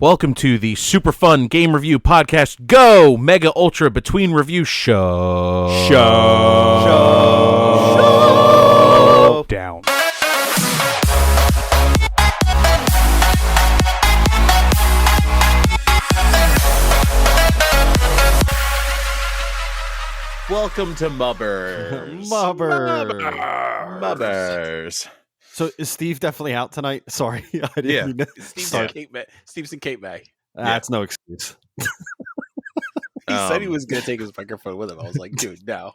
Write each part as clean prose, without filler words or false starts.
Welcome to the super fun game review podcast. Go Mega Ultra Between Review Show. Down. Welcome to MUBRS. MUBRS. So is Steve definitely out tonight? Sorry, I didn't know. Steve's in Cape May. That's no excuse. He said he was going to take his microphone with him. I was like, dude, no.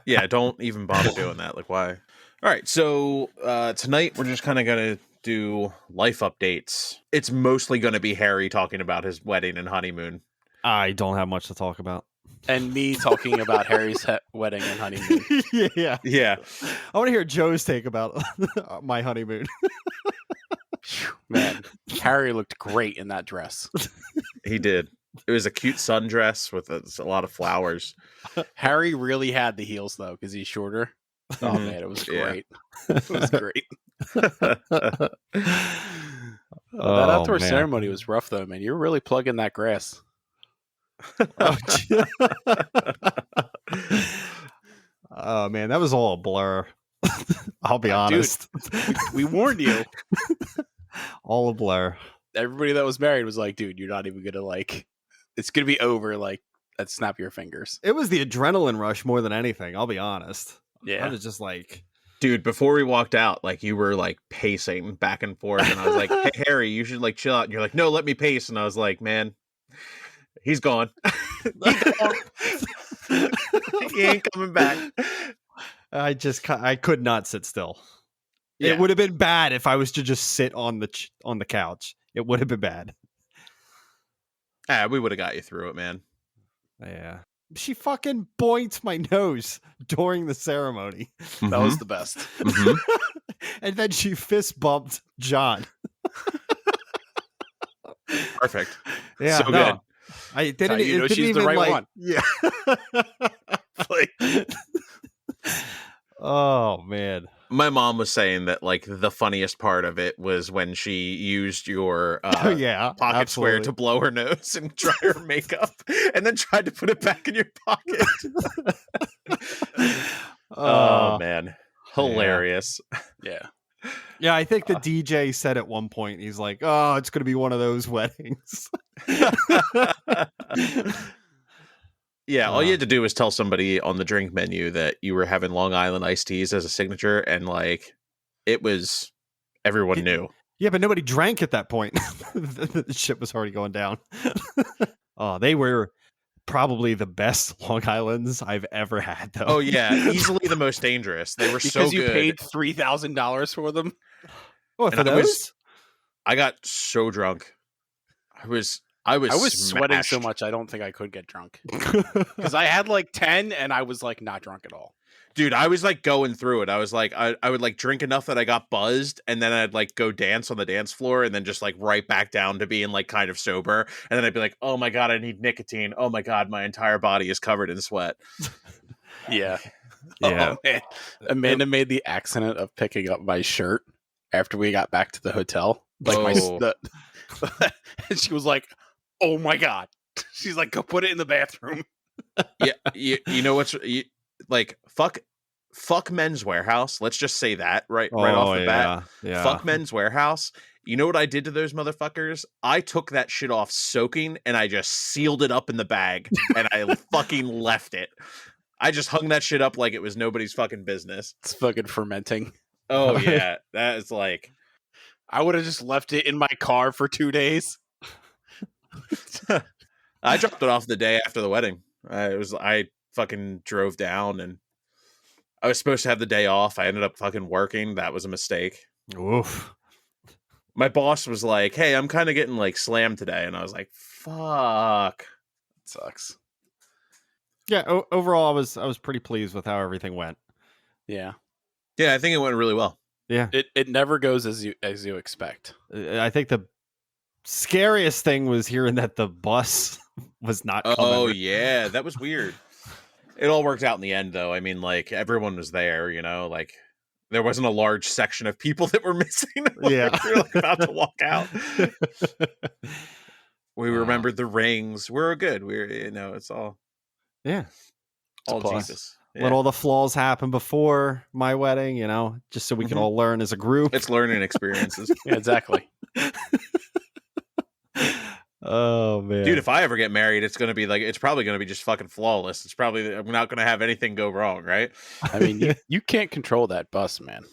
Yeah, don't even bother doing that. Like, why? All right, so tonight we're just kind of going to do life updates. It's mostly going to be Harry talking about his wedding and honeymoon. I don't have much to talk about. And me talking about Harry's wedding and honeymoon. Yeah. I want to hear Joe's take about my honeymoon. Man, Harry looked great in that dress. He did. It was a cute sundress with a lot of flowers. Harry really had the heels, though, because he's shorter. Oh, man, it was great. It was great. That outdoor ceremony was rough, though, man. You're really plugging that grass. Oh man, that was all a blur. I'll be honest. Dude, we warned you. All a blur. Everybody that was married was like, dude, you're not even gonna it's gonna be over at snap your fingers. It was the adrenaline rush more than anything, I'll be honest. Yeah. I was just like, dude, before we walked out, you were pacing back and forth, and I was like, hey Harry, you should chill out. And you're like, no, let me pace. And I was like, man, he's gone. He ain't coming back. I could not sit still. Yeah. It would have been bad if I was to just sit on the couch. It would have been bad. We would have got you through it, man. Yeah. She fucking boinked my nose during the ceremony. Mm-hmm. That was the best. Mm-hmm. And then she fist bumped John. Perfect. Yeah. So good. I didn't. You know it didn't she's even the right one. Yeah. Oh man. My mom was saying that the funniest part of it was when she used your pocket square to blow her nose and dry her makeup, and then tried to put it back in your pocket. Oh man, hilarious. Yeah. Yeah, I think the DJ said at one point, he's like, "Oh, it's going to be one of those weddings." Yeah, all you had to do was tell somebody on the drink menu that you were having Long Island iced teas as a signature, and it was everyone knew. Yeah, but nobody drank at that point. The shit was already going down. Oh, they were probably the best Long Islands I've ever had, though. Oh yeah, easily the most dangerous. They were so good. Because you paid $3,000 for them. Oh, for those? I got so drunk. I was sweating so much I don't think I could get drunk. Because I had 10 and I was not drunk at all. Dude, I was going through it. I was I would drink enough that I got buzzed, and then I'd go dance on the dance floor, and then just right back down to being kind of sober. And then I'd be like, oh my God, I need nicotine. Oh my God, my entire body is covered in sweat. Yeah. Yeah. Oh, man. Amanda made the accident of picking up my shirt after we got back to the hotel. And she was like, oh my God. She's like, go put it in the bathroom. Yeah. You know what's fuck Men's Warehouse. Let's just say that right off the bat. Yeah. Fuck Men's Warehouse. You know what I did to those motherfuckers? I took that shit off soaking and I just sealed it up in the bag and I fucking left it. I just hung that shit up like it was nobody's fucking business. It's fucking fermenting. Oh yeah. That is I would have just left it in my car for 2 days. I dropped it off the day after the wedding. I fucking drove down and I was supposed to have the day off. I ended up fucking working. That was a mistake. Oof. My boss was like, hey, I'm kind of getting slammed today. And I was like, fuck. It sucks. Yeah, overall I was pretty pleased with how everything went. Yeah. Yeah, I think it went really well. Yeah. It never goes as you expect. I think the scariest thing was hearing that the bus was not coming. Oh yeah, that was weird. It all worked out in the end, though. I mean, everyone was there, there wasn't a large section of people that were missing. Yeah. We were about to walk out. We remembered the rings. We're good. It's all all Jesus. Yeah. Let all the flaws happen before my wedding, just so we can all learn as a group. It's learning experiences. Yeah, exactly. Oh man, Dude, if I ever get married, it's probably gonna be just fucking flawless. I'm not gonna have anything go wrong, right? I mean, you can't control that bus, man.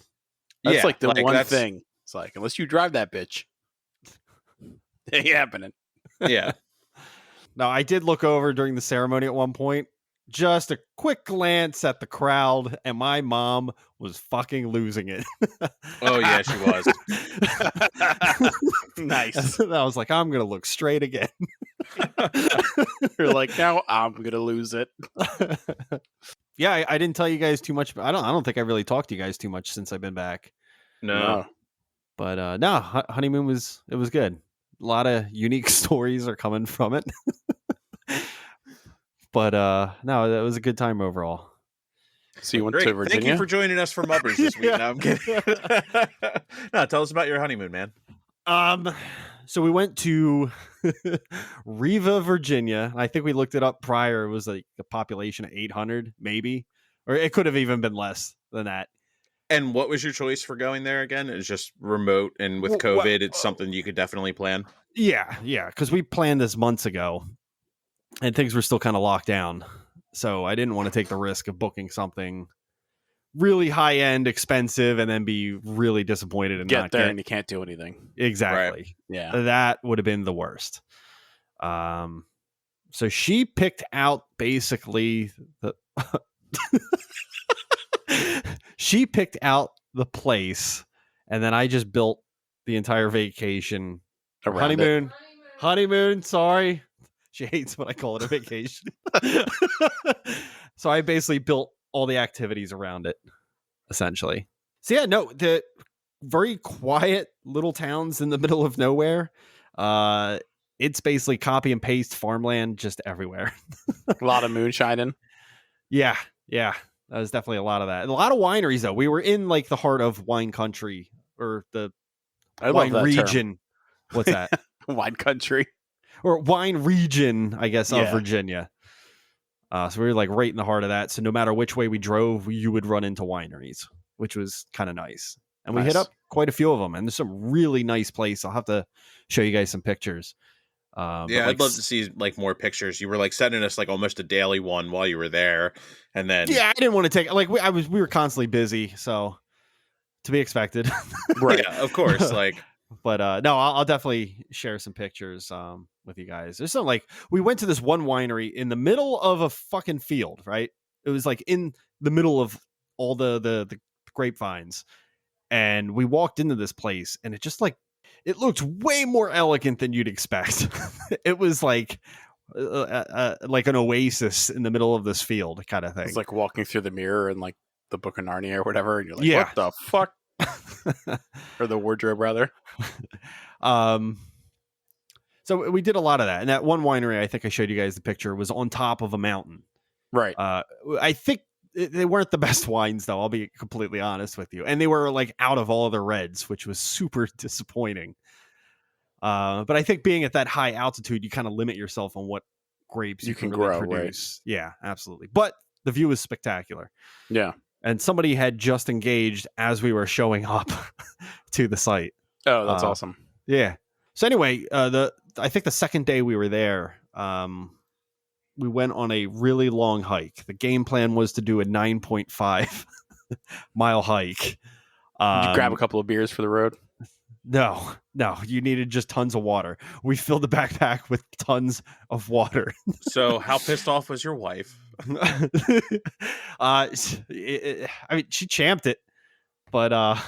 That's like the one thing. It's like, unless you drive that bitch, it ain't happening. Yeah. Now, I did look over during the ceremony at one point, just a quick glance at the crowd, and my mom was fucking losing it. Oh, yeah, she was. Nice. I was like, I'm going to look straight again. You're like, now I'm going to lose it. Yeah, I didn't tell you guys too much. I don't think I really talked to you guys too much since I've been back. No. But no, honeymoon was good. A lot of unique stories are coming from it. But no, that was a good time overall. So you went Great. to Virginia? Thank you for joining us for MUBRS this week. No, I'm kidding. No, tell us about your honeymoon, man. So we went to Riva, Virginia. I think we looked it up prior. It was like a population of 800, maybe, or it could have even been less than that. And what was your choice for going there again? It's just remote, and with COVID, it's something you could definitely plan. Yeah, because we planned this months ago, and things were still kind of locked down. So I didn't want to take the risk of booking something really high end, expensive, and then be really disappointed and get there and you can't do anything. Exactly. Right. Yeah, that would have been the worst. So she picked out basically the. She picked out the place, and then I just built the entire vacation. around Honeymoon. Sorry, she hates when I call it a vacation. So I basically built all the activities around it, essentially. So yeah, no, the very quiet little towns in the middle of nowhere. It's basically copy and paste farmland just everywhere. A lot of moonshining. Yeah. That was definitely a lot of that. A lot of wineries, though. We were in like the heart of wine country, or the wine region. What's that? Wine country. Or wine region, I guess, of Virginia. So we were like right in the heart of that. So no matter which way we drove, you would run into wineries, which was kind of nice. And we hit up quite a few of them. And there's some really nice place. I'll have to show you guys some pictures. I'd love to see like more pictures. You were like sending us like almost a daily one while you were there, and then I didn't want to take we were constantly busy, so to be expected. Right. Yeah, of course. But no, I'll definitely share some pictures with you guys. There's some we went to this one winery in the middle of a fucking field, right? It was like in the middle of all the grapevines, and we walked into this place, and it just it looked way more elegant than you'd expect. It was like an oasis in the middle of this field kind of thing. It's like walking through the mirror in like the Book of Narnia or whatever. And you're like, what the fuck? Or the wardrobe, rather. So we did a lot of that. And that one winery, I think I showed you guys the picture, was on top of a mountain. Right. I think they weren't the best wines, though. I'll be completely honest with you. And they were out of all of their reds, which was super disappointing. But I think being at that high altitude, you kind of limit yourself on what grapes you can really grow, produce. Right? Yeah, absolutely. But the view was spectacular. Yeah. And somebody had just engaged as we were showing up to the site. Oh, that's awesome. Yeah. So anyway, I think the second day we were there, we went on a really long hike. The game plan was to do a 9.5 mile hike. Did you grab a couple of beers for the road? No, you needed just tons of water. We filled the backpack with tons of water. So how pissed off was your wife? I mean, she champed it, but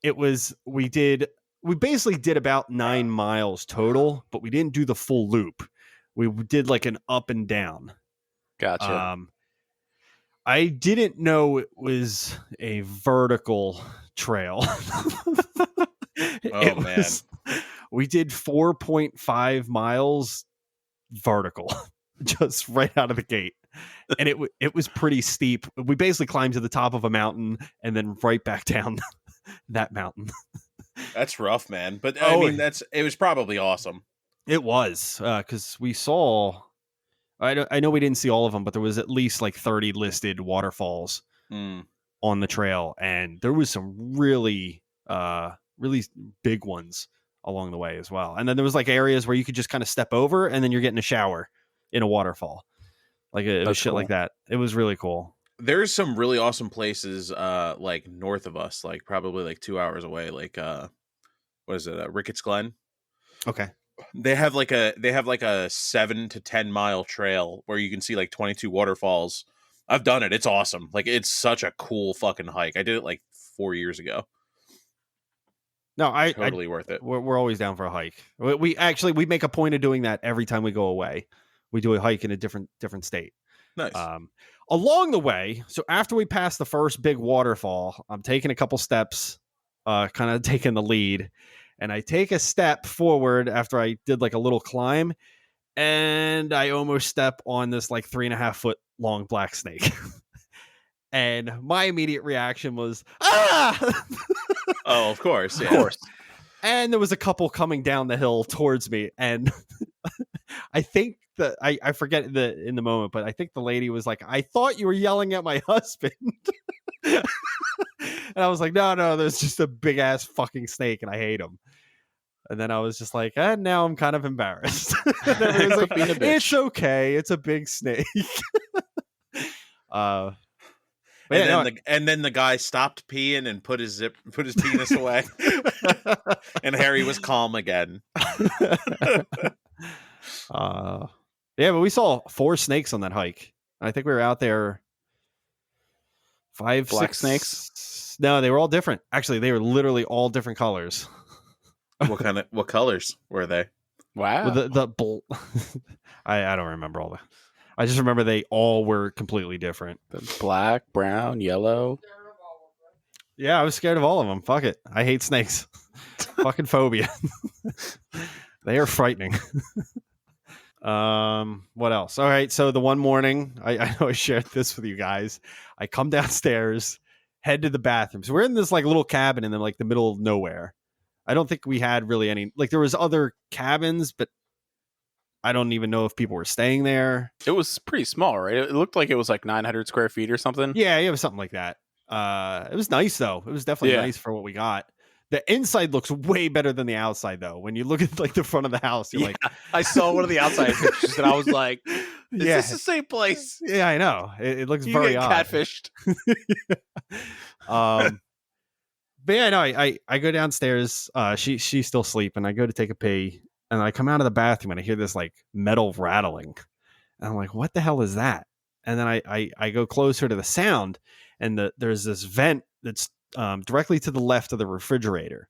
we basically did about 9 miles total, but we didn't do the full loop. We did an up and down. Gotcha. I didn't know it was a vertical trail. Man. We did 4.5 miles vertical just right out of the gate. And it was pretty steep. We basically climbed to the top of a mountain and then right back down that mountain. That's rough, man. But I mean, it was probably awesome. It was because we saw. I know we didn't see all of them, but there was at least like 30 listed waterfalls on the trail, and there was some really big ones along the way as well. And then there was like areas where you could just kind of step over, and then you're getting a shower in a waterfall. Like it was shit like that. It was really cool. There's some really awesome places like north of us, like probably like 2 hours away, like what is it, Ricketts Glen. Okay. They have like a 7 to 10 mile trail where you can see like 22 waterfalls. I've done it. It's awesome. Like, it's such a cool fucking hike. I did it like 4 years ago. No, totally worth it. We're always down for a hike. We make a point of doing that every time we go away. We do a hike in a different state. Nice. Along the way, so after we pass the first big waterfall, I'm taking a couple steps, kind of taking the lead. And I take a step forward after I did like a little climb, and I almost step on this like 3.5 foot long black snake. And my immediate reaction was, ah! Oh, of course. Yeah. Of course. And there was a couple coming down the hill towards me. And I think that I forget in the moment, but I think the lady was like, I thought you were yelling at my husband. And I was like, no, there's just a big ass fucking snake and I hate him. And then I was just like, now I'm kind of embarrassed. And was like, it's okay. It's a big snake. And then the guy stopped peeing and put his penis away. And Harry was calm again. Yeah, but we saw 4 snakes on that hike. I think we were out there 5, Black 6 snakes. No, they were all different. Actually, they were literally all different colors. What colors were they? Wow. Well, I don't remember all that. I just remember they all were completely different. Black, brown, yellow. Yeah, I was scared of all of them. Fuck it. I hate snakes. Fucking phobia. They are frightening. What else? All right. So the one morning, I know I shared this with you guys. I come downstairs, head to the bathroom. So we're in this like little cabin in the middle of nowhere. I don't think we had really any, like there was other cabins, but I don't even know if people were staying there. It was pretty small, right? It looked like it was like 900 square feet or something. Yeah, it was something like that. It was nice though. It was definitely nice for what we got. The inside looks way better than the outside though. When you look at like the front of the house, you're like, I saw one of the outside pictures and I was like, is this the same place? Yeah, I know. It looks very odd. Catfished. But yeah, no, I go downstairs. She's still sleeping. I go to take a pee. And I come out of the bathroom and I hear this like metal rattling. And I'm like, what the hell is that? And then I go closer to the sound and there's this vent that's directly to the left of the refrigerator.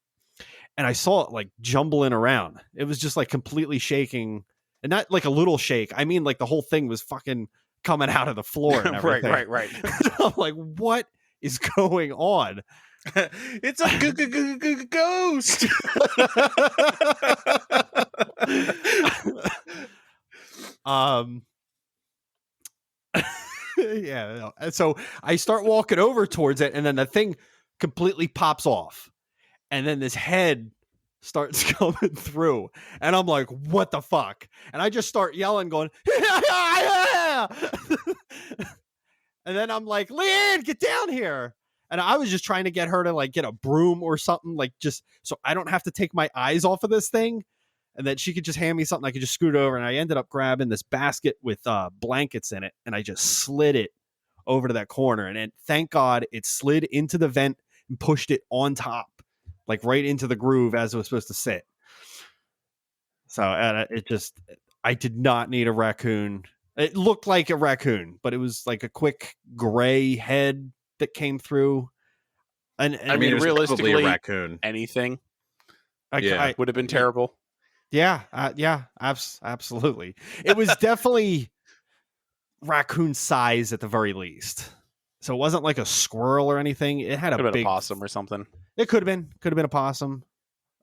And I saw it like jumbling around. It was just like completely shaking, and not like a little shake. I mean, like the whole thing was fucking coming out of the floor and everything. Right. I'm like, what is going on? It's a ghost. Yeah. And so I start walking over towards it, and then the thing completely pops off, and then this head starts coming through, and I'm like, what the fuck? And I just start yelling, going, and then I'm like, Liane, get down here. And I was just trying to get her to like get a broom or something, like just so I don't have to take my eyes off of this thing, and that she could just hand me something I could just scoot over. And I ended up grabbing this basket with blankets in it, and I just slid it over to that corner. And thank God it slid into the vent and pushed it on top, like right into the groove as it was supposed to sit. So I did not need a raccoon. It looked like a raccoon, but it was like a quick gray head that came through. And I mean, realistically, a raccoon. Anything I would have been terrible. Yeah, absolutely. It was definitely raccoon size at the very least. So it wasn't like a squirrel or anything. It had a big possum or something. It could have been a possum.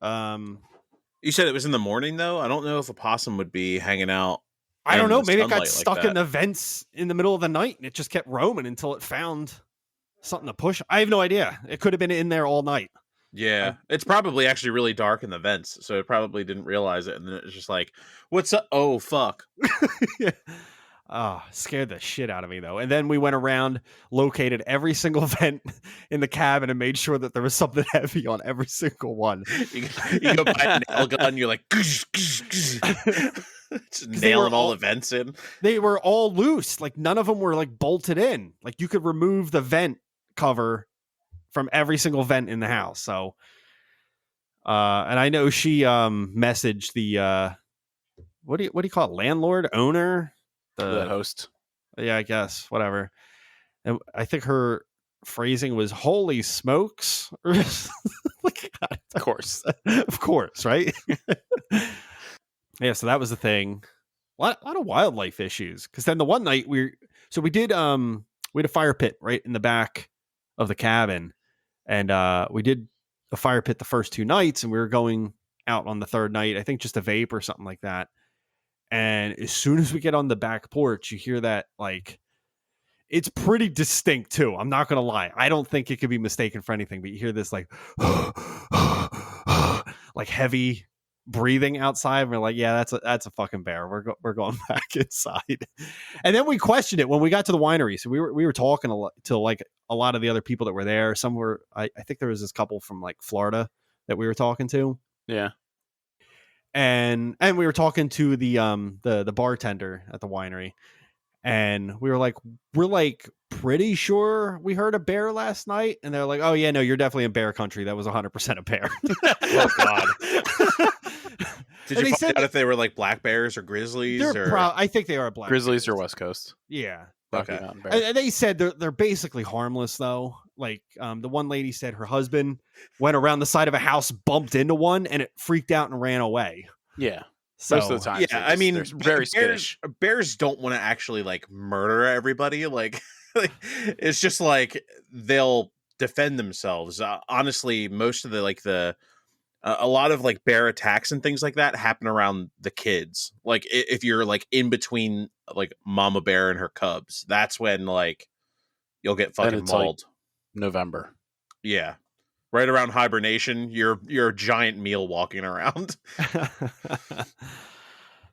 You said it was in the morning though. I don't know if a possum would be hanging out. I don't know. Maybe it got stuck in the vents in the middle of the night and it just kept roaming until it found something to push. I have no idea. It could have been in there all night. Yeah, it's probably actually really dark in the vents, so it probably didn't realize it, and then it's just like, "What's up? Oh fuck!" Scared the shit out of me though. And then we went around, located every single vent in the cabin, and made sure that there was something heavy on every single one. You go buy a nail gun, you're like, just nailing all the vents in. They were all loose, like none of them were like bolted in. Like you could remove the vent cover from every single vent in the house. So, and I know she messaged the what do you call it, landlord, owner, the host. Yeah, I guess whatever. And I think her phrasing was "Holy smokes!" Of course, of course, right? Yeah, so that was the thing. A lot of wildlife issues. Because then the one night we had a fire pit right in the back of the cabin. And we did a fire pit the first 2 nights, and we were going out on the third night, I think just a vape or something like that. And as soon as we get on the back porch, you hear that, like, it's pretty distinct too. I'm not going to lie. I don't think it could be mistaken for anything, but you hear this like, like heavy breathing outside. And we're like, yeah, that's a fucking bear. We're going back inside. And then we questioned it when we got to the winery. So we were talking to like a lot of the other people that were there. Some were, I think there was this couple from like Florida that we were talking to. Yeah. And we were talking to the bartender at the winery, and we're like pretty sure we heard a bear last night. And they're like, oh yeah, no, you're definitely in bear country. That was 100% a bear. Oh God. Did you find out if they were like black bears or grizzlies? I think they are black grizzlies bears. Or West Coast. Yeah. Okay. And they said they're basically harmless though. Like the one lady said her husband went around the side of a house, bumped into one, and it freaked out and ran away. Yeah. So, most of the time. Yeah, I mean, they're very skittish. Bears don't want to actually like murder everybody. Like it's just like they'll defend themselves. Honestly, most of the a lot of like bear attacks and things like that happen around the kids. Like if you're like in between like mama bear and her cubs, that's when like you'll get fucking mauled. Like November. Yeah. Right around hibernation, you're a giant meal walking around.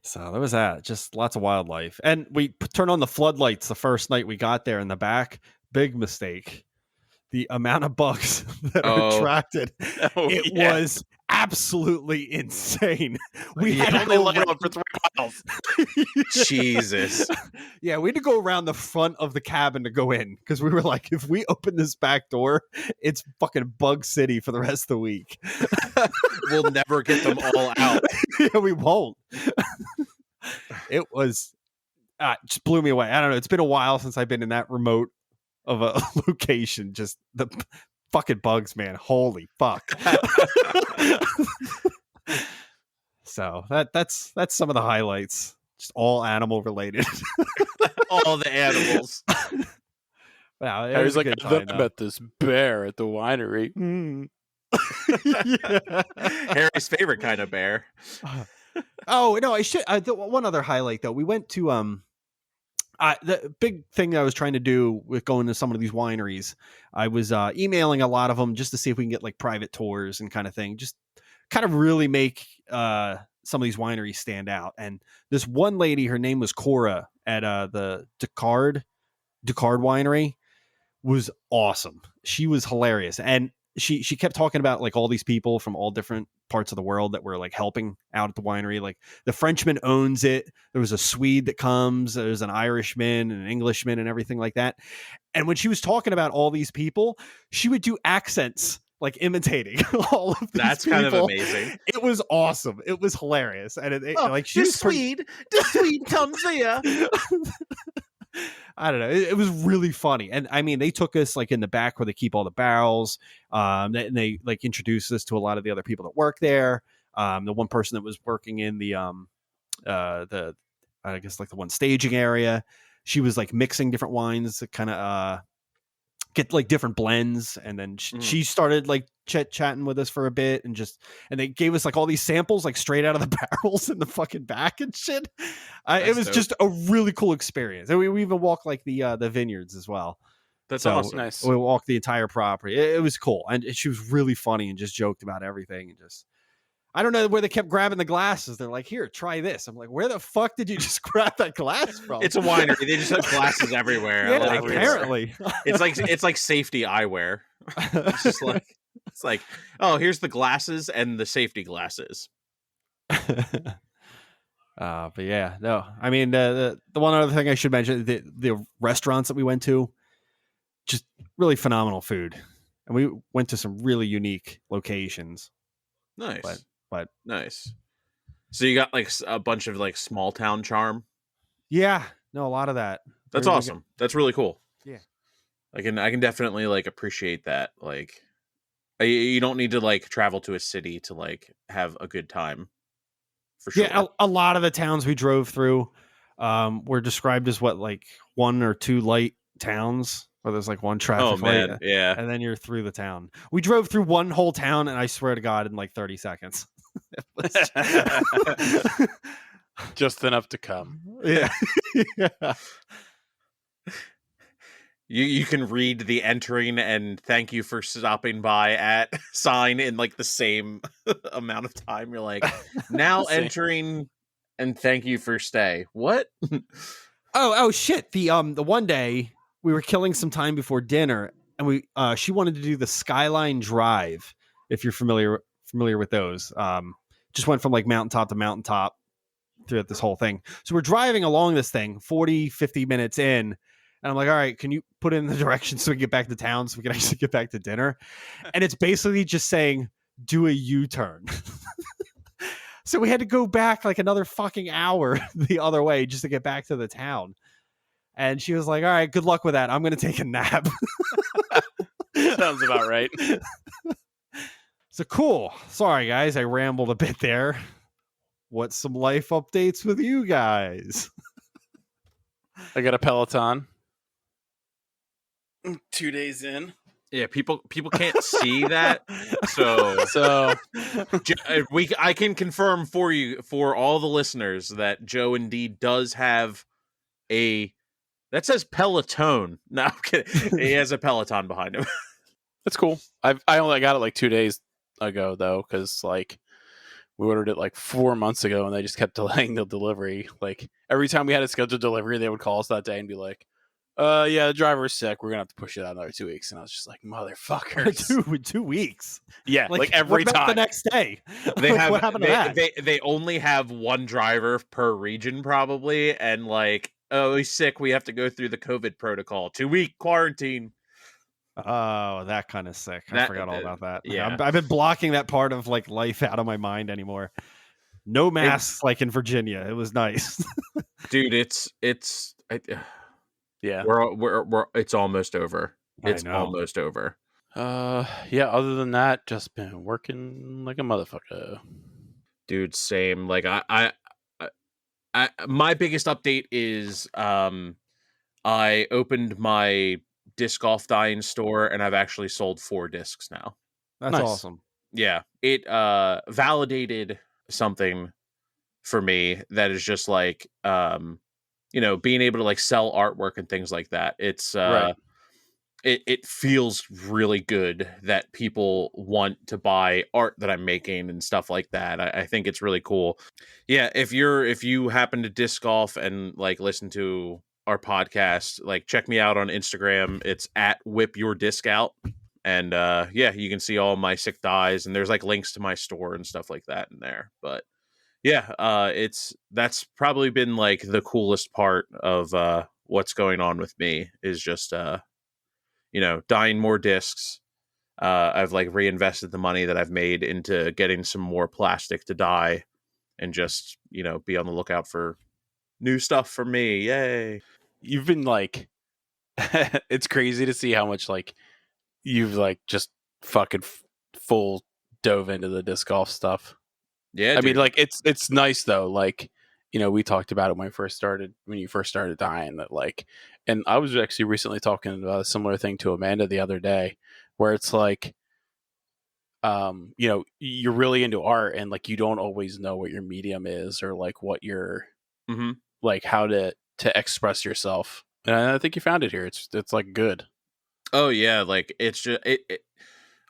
So there was that. Just lots of wildlife. And we turned on the floodlights the first night we got there in the back. Big mistake. The amount of bugs that are attracted. It was absolutely insane. We had only light on for 3 miles. Jesus. Yeah, we had to go around the front of the cabin to go in because we were like, if we open this back door, it's fucking bug city for the rest of the week. We'll never get them all out. Yeah, we won't. It was just blew me away. I don't know. It's been a while since I've been in that remote of a location. Just the fucking bugs, man. Holy fuck. So that's some of the highlights. Just all animal related. All the animals. Wow, I was like, I thought about this bear at the winery. Yeah. Harry's favorite kind of bear. Oh no, I should. One other highlight though, we went to the big thing that I was trying to do with going to some of these wineries. I was emailing a lot of them just to see if we can get like private tours and kind of thing, just kind of really make some of these wineries stand out. And this one lady, her name was Cora at the Ducard Winery, was awesome. She was hilarious, and she kept talking about like all these people from all different parts of the world that were like helping out at the winery. Like the Frenchman owns it. There was a Swede that comes. There's an Irishman and an Englishman and everything like that. And when she was talking about all these people, she would do accents like imitating all of these That's people. Kind of amazing. It was awesome. It was hilarious. And like she was the Swede comes here. I don't know. It was really funny. And I mean, they took us like in the back where they keep all the barrels. And they like introduced us to a lot of the other people that work there. The one person that was working in the I guess like the one staging area, she was like mixing different wines to kind of get like different blends. And then she started like chatting with us for a bit, and they gave us like all these samples like straight out of the barrels in the fucking back and shit. It was dope. Just a really cool experience. And we even walked like the vineyards as well. That's So awesome. Nice. we walked the entire property. It was cool, and she was really funny and just joked about everything. And just, I don't know where they kept grabbing the glasses. They're like, "Here, try this." I'm like, "Where the fuck did you just grab that glass from?" It's a winery. They just have glasses everywhere. Yeah, Like, apparently. it's like safety eyewear. It's just like it's like, oh, here's the glasses and the safety glasses. But yeah, no. I mean, the one other thing I should mention, the restaurants that we went to, just really phenomenal food, and we went to some really unique locations. Nice, but nice. So you got like a bunch of like small town charm. yeah, no, a lot of that. That's Very awesome. That's really cool. Yeah. I can definitely like appreciate that. Like, you don't need to like travel to a city to like have a good time. For sure. Yeah, a lot of the towns we drove through were described as what, like 1 or 2 light towns, where there's like one traffic light, yeah. and then you're through the town. We drove through one whole town, and I swear to God, in like 30 seconds. Just enough to come. Yeah. Yeah. You can read the entering and thank you for stopping by at sign in like the same amount of time. You're like, now entering and thank you for stay. What? Oh shit. The one day we were killing some time before dinner, and we she wanted to do the Skyline Drive, if you're familiar with those. Just went from like mountaintop to mountaintop throughout this whole thing. So we're driving along this thing 40-50 minutes in, and I'm like, all right, can you put in the directions so we can get back to town so we can actually get back to dinner? And it's basically just saying, do a U-turn. So we had to go back like another fucking hour the other way just to get back to the town. And she was like, all right, good luck with that. I'm going to take a nap. Sounds about right. So cool. Sorry, guys. I rambled a bit there. What's some life updates with you guys? I got a Peloton. 2 days in. Yeah, people can't see that. So I can confirm for all the listeners that Joe indeed does have that says Peloton. No, I'm kidding. He has a Peloton behind him. That's cool. I only got it like 2 days ago though, because like we ordered it like 4 months ago and they just kept delaying the delivery. Like every time we had a scheduled delivery, they would call us that day and be like, yeah, the driver's sick. We're gonna have to push it out another 2 weeks. And I was just like, motherfuckers. 2 weeks. Yeah, like every what about time. the next day. They have what happened to that? They only have one driver per region probably, and like, oh, he's sick. We have to go through the COVID protocol. 2-week quarantine. Oh, that kind of sick. I forgot all about that. Yeah. I've been blocking that part of like life out of my mind anymore. No masks like in Virginia. It was nice. Dude, Yeah. We're it's almost over. It's know. almost over. Yeah, other than that, just been working like a motherfucker. Dude, same. Like I my biggest update is I opened my disc golf dying store and I've actually sold 4 discs now. That's Nice. awesome. Yeah. It validated something for me that is just like being able to like sell artwork and things like that. It's Right. it feels really good that people want to buy art that I'm making and stuff like that. I think it's really cool. Yeah, if you happen to disc golf and like listen to our podcast, like check me out on Instagram. It's at Whip Your Disc Out. And yeah, you can see all my sick dies and there's like links to my store and stuff like that in there. But yeah, that's probably been like the coolest part of what's going on with me is just dyeing more discs. I've like reinvested the money that I've made into getting some more plastic to dye and just, be on the lookout for new stuff for me. Yay. You've been like it's crazy to see how much like you've like just fucking full dove into the disc golf stuff. Yeah, I mean, like it's nice though. Like, we talked about it when you first started dying that like, and I was actually recently talking about a similar thing to Amanda the other day, where it's like, you're really into art and like you don't always know what your medium is or like what your like how to express yourself. And I think you found it here. It's like good. Oh yeah, like it's just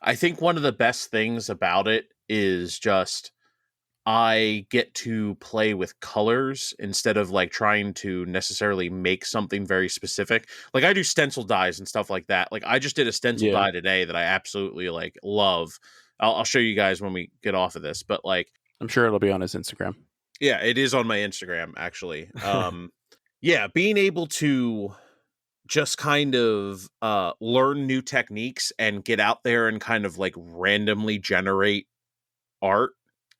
I think one of the best things about it is just I get to play with colors instead of like trying to necessarily make something very specific. Like I do stencil dies and stuff like that. Like I just did a stencil Yeah. die today that I absolutely like love. I'll show you guys when we get off of this, but like I'm sure it'll be on his Instagram. yeah, it is on my Instagram actually. Yeah, being able to just kind of learn new techniques and get out there and kind of like randomly generate art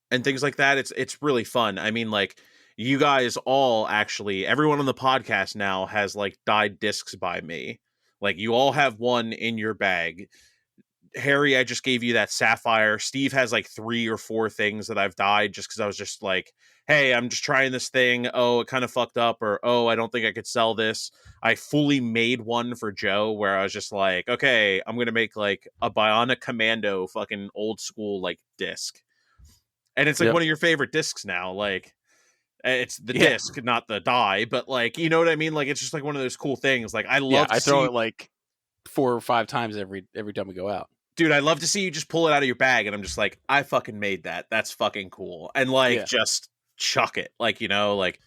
and things like that. It's really fun. I mean, like you guys all actually, everyone on the podcast now has like dyed discs by me. Like you all have one in your bag. Harry, I just gave you that sapphire. Steve has like 3 or 4 things that I've dyed just because I was just like, hey, I'm just trying this thing. Oh, it kind of fucked up, or oh, I don't think I could sell this. I fully made one for Joe where I was just like, okay, I'm gonna make like a Bionic Commando fucking old school like disc. And it's like Yep. one of your favorite discs now. Like it's the Yeah. disc, not the die, but like you know what I mean? Like it's just like one of those cool things. Like I Yeah, love I to throw see it like 4 or 5 times every time we go out. dude, I love to see you just pull it out of your bag and I'm just like, I fucking made that. That's fucking cool. And like Yeah. just chuck it. Like, you know, like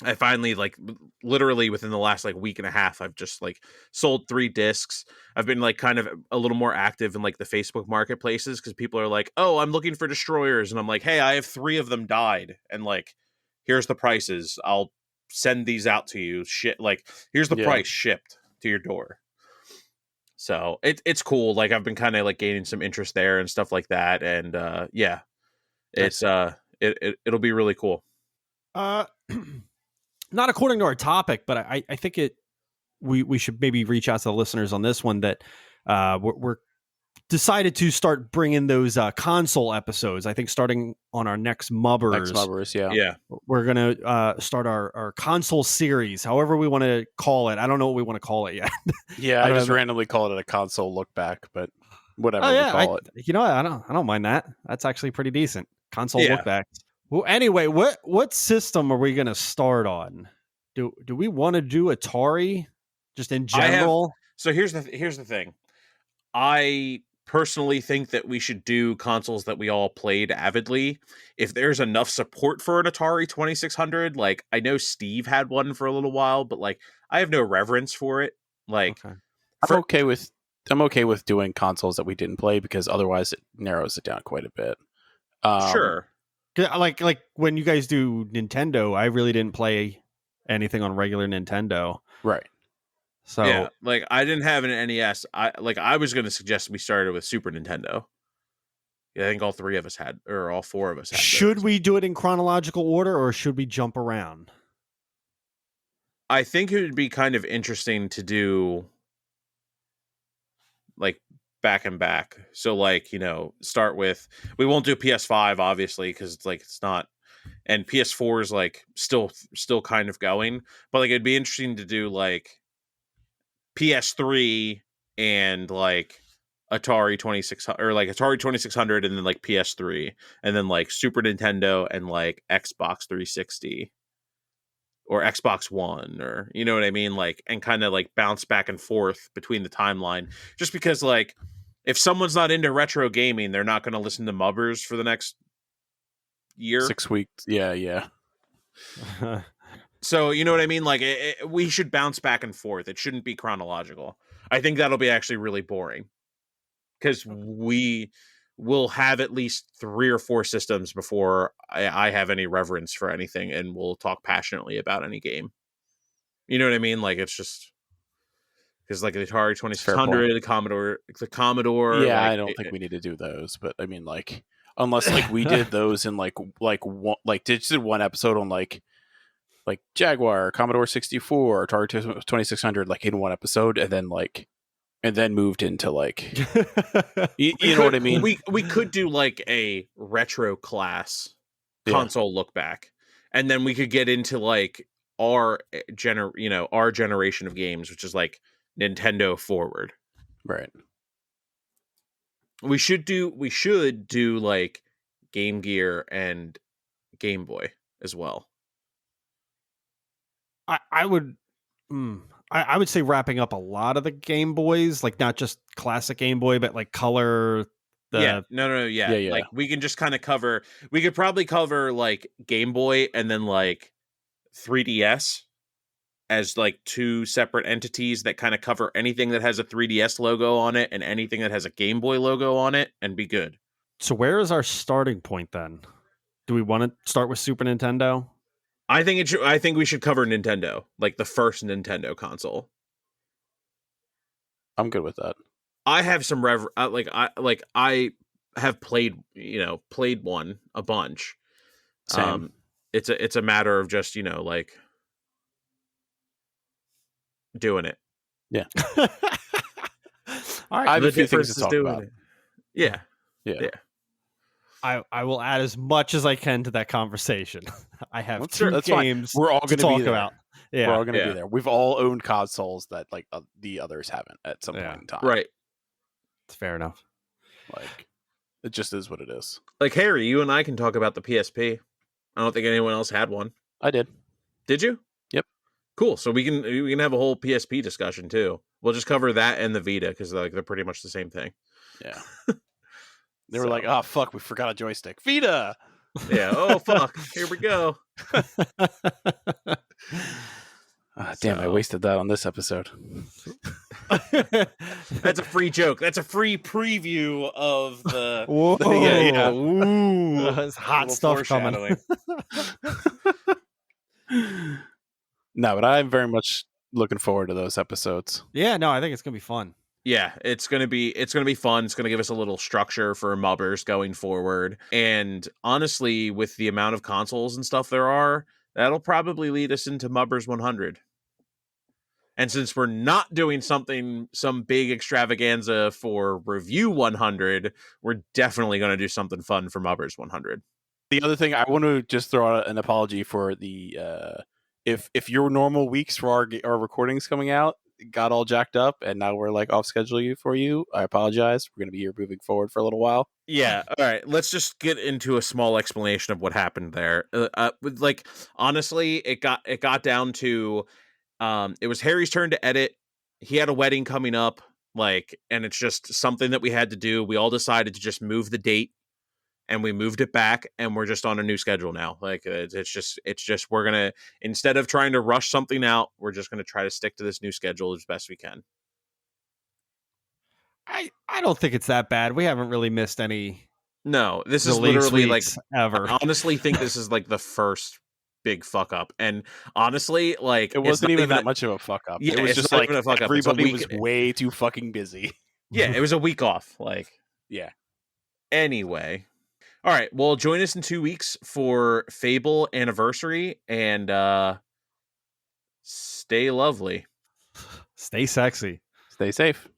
I finally like literally within the last like week and a half, I've just like sold 3 discs. I've been like kind of a little more active in like the Facebook marketplaces because people are like, oh, I'm looking for destroyers. And I'm like, hey, I have 3 of them dyed. And like, here's the prices. I'll send these out to you. Shit, like, here's the Yeah. price shipped to your door. So it's cool. Like I've been kind of like gaining some interest there and stuff like that. And yeah, it's it'll be really cool. Not according to our topic, but I think we should maybe reach out to the listeners on this one that we're decided to start bringing those console episodes. I think starting on our next MUBRS, Yeah. we're gonna start our console series, however we want to call it. I don't know what we want to call it yet. Yeah, I just randomly call it a console look back, but whatever we call it. You know, I don't mind that. That's actually pretty decent. Console Yeah. look back. Well, anyway, what system are we gonna start on? Do we want to do Atari just in general? So here's the thing. I personally think that we should do consoles that we all played avidly. If there's enough support for an Atari 2600, like I know Steve had one for a little while, but like I have no reverence for it. Like Okay. I'm okay with doing consoles that we didn't play because otherwise it narrows it down quite a bit. Sure. Like when you guys do Nintendo, I really didn't play anything on regular Nintendo. Right. So yeah, like I didn't have an NES. I was going to suggest we started with Super Nintendo. Yeah, I think all 3 of us had, or all 4 of us had. should those. we do it in chronological order or should we jump around? I think it would be kind of interesting to do like back and back. So like, you know, start with, we won't do PS5 obviously because it's like it's not, and PS4 is like still kind of going, but like it'd be interesting to do like PS3 and like Atari 2600 or like Atari 2600 and then like PS3 and then like Super Nintendo and like Xbox 360 or Xbox One, or you know what I mean, like, and kind of like bounce back and forth between the timeline, just because like if someone's not into retro gaming, they're not going to listen to MUBRS for the next year, 6 weeks. Yeah. so you know what I mean, like we should bounce back and forth. It shouldn't be chronological. I think that'll be actually really boring because we will have at least 3 or 4 systems before I have any reverence for anything, and we'll talk passionately about any game. You know what I mean? Like it's just because like the Atari 2600, the Commodore. Yeah, like, I don't think we need to do those, but I mean, like, unless like we did those in like one, like did one episode on like Jaguar, Commodore 64, Atari 2600, like in one episode, and then moved into like you know what I mean. We could do like a retro class console look back, and then we could get into like our generation of games, which is like Nintendo forward. Right. We should do like Game Gear and Game Boy as well. I would I would say wrapping up a lot of the Game Boys, like not just classic Game Boy, but like color. Yeah, yeah. Like we can just kind of cover. We could probably cover like Game Boy and then like 3DS as like two separate entities that kind of cover anything that has a 3DS logo on it and anything that has a Game Boy logo on it, and be good. So where is our starting point then? Do we want to start with Super Nintendo? I think we should cover Nintendo, like the first Nintendo console. I'm good with that. I have some I have played one a bunch. Same. It's a matter of just, like doing it. Yeah. All right. I have The a few things difference to is talk doing about. it. Yeah. I will add as much as I can to that conversation. I have That's two fine. games We're all to going to talk be there. about. Yeah. We're all going to Yeah. be there. We've all owned consoles that like the others haven't at some point in time. Right. It's fair enough. Like it just is what it is. Like Harry, you and I can talk about the PSP. I don't think anyone else had one. I did. Did you? Yep. Cool. So we can have a whole PSP discussion too. We'll just cover that and the Vita because like they're pretty much the same thing. Yeah. They were like, "Oh fuck, we forgot a joystick." Vita. Yeah. Oh fuck. Here we go. Damn, I wasted that on this episode. That's a free joke. That's a free preview of the. Whoa. Yeah. Ooh. That's hot stuff coming. No, but I'm very much looking forward to those episodes. Yeah, no, I think it's gonna be fun. Yeah, it's gonna be fun. It's gonna give us a little structure for MUBRS going forward. And honestly, with the amount of consoles and stuff there are, that'll probably lead us into MUBRS 100. And since we're not doing some big extravaganza for Review 100, we're definitely going to do something fun for MUBRS 100. The other thing, I want to just throw out an apology for the if your normal weeks for our recordings coming out got all jacked up and now we're like off schedule for you. I apologize. We're going to be here moving forward for a little while. Yeah. All right. Let's just get into a small explanation of what happened there. Like honestly, it got down to it was Harry's turn to edit. He had a wedding coming up, like, and it's just something that we had to do. We all decided to just move the date, and we moved it back, and we're just on a new schedule now. Like, it's just we're gonna, instead of trying to rush something out, we're just gonna try to stick to this new schedule as best we can. I don't think it's that bad. We haven't really missed any. No, this is literally like ever. I honestly think this is like the first big fuck up, and honestly, like it wasn't even that much of a fuck up. Yeah, it was it's just not like even a fuck up. everybody was way too fucking busy. Yeah, it was a week off. Like, yeah. Anyway, all right. Well, join us in 2 weeks for Fable Anniversary, and stay lovely, stay sexy, stay safe.